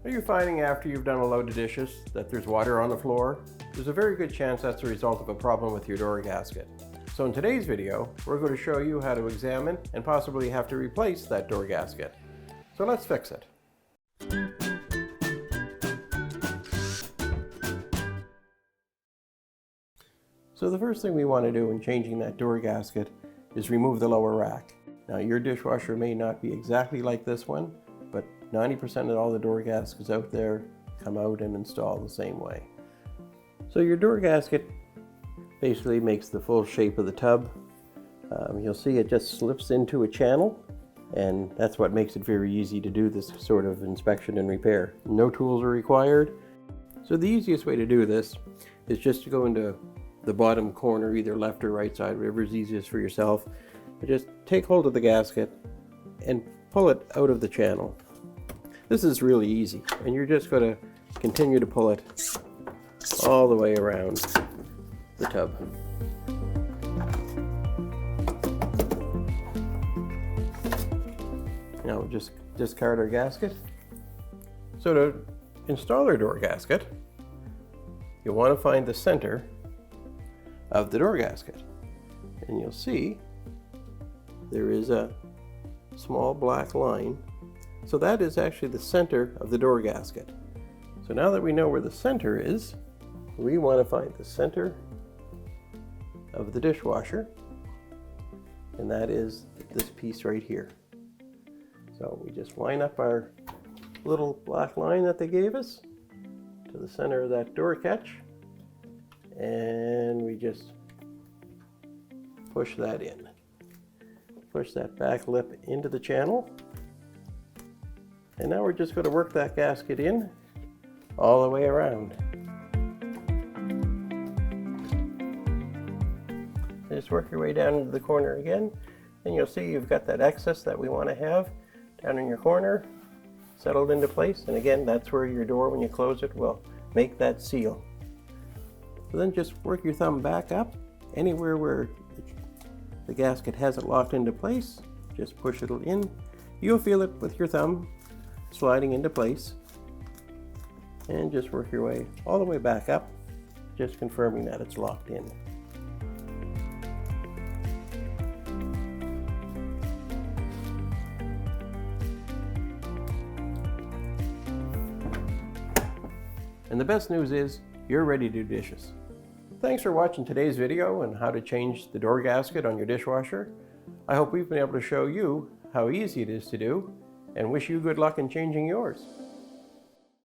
Are you finding after you've done a load of dishes that there's water on the floor? There's a very good chance that's a result of a problem with your door gasket. So in today's video, we're going to show you how to examine and possibly have to replace that door gasket. So let's fix it. So the first thing we want to do in changing that door gasket is remove the lower rack. Now your dishwasher may not be exactly like this one, but 90% of all the door gaskets out there come out and install the same way. So your door gasket basically makes the full shape of the tub. You'll see it just slips into a channel, and that's what makes it very easy to do this sort of inspection and repair. No tools are required. So the easiest way to do this is just to go into the bottom corner, either left or right side, whatever is easiest for yourself. But just take hold of the gasket and pull it out of the channel. This is really easy, and you're just going to continue to pull it all the way around the tub. Now we'll just discard our gasket. So to install our door gasket, you'll want to find the center of the door gasket, and you'll see there is a small black line. So that is actually the center of the door gasket. So now that we know where the center is, we want to find the center of the dishwasher, and that is this piece right here. So we just line up our little black line that they gave us to the center of that door catch, and we just push that in. Push that back lip into the channel. And now we're just going to work that gasket in all the way around. Just work your way down into the corner again, and you'll see you've got that excess that we want to have down in your corner, settled into place. And again, that's where your door, when you close it, will make that seal. So then just work your thumb back up anywhere where the gasket has it locked into place. Just push it in. You'll feel it with your thumb sliding into place, and just work your way all the way back up, just confirming that it's locked in. And the best news is you're ready to do dishes. Thanks for watching today's video on how to change the door gasket on your dishwasher. I hope we've been able to show you how easy it is to do, and wish you good luck in changing yours.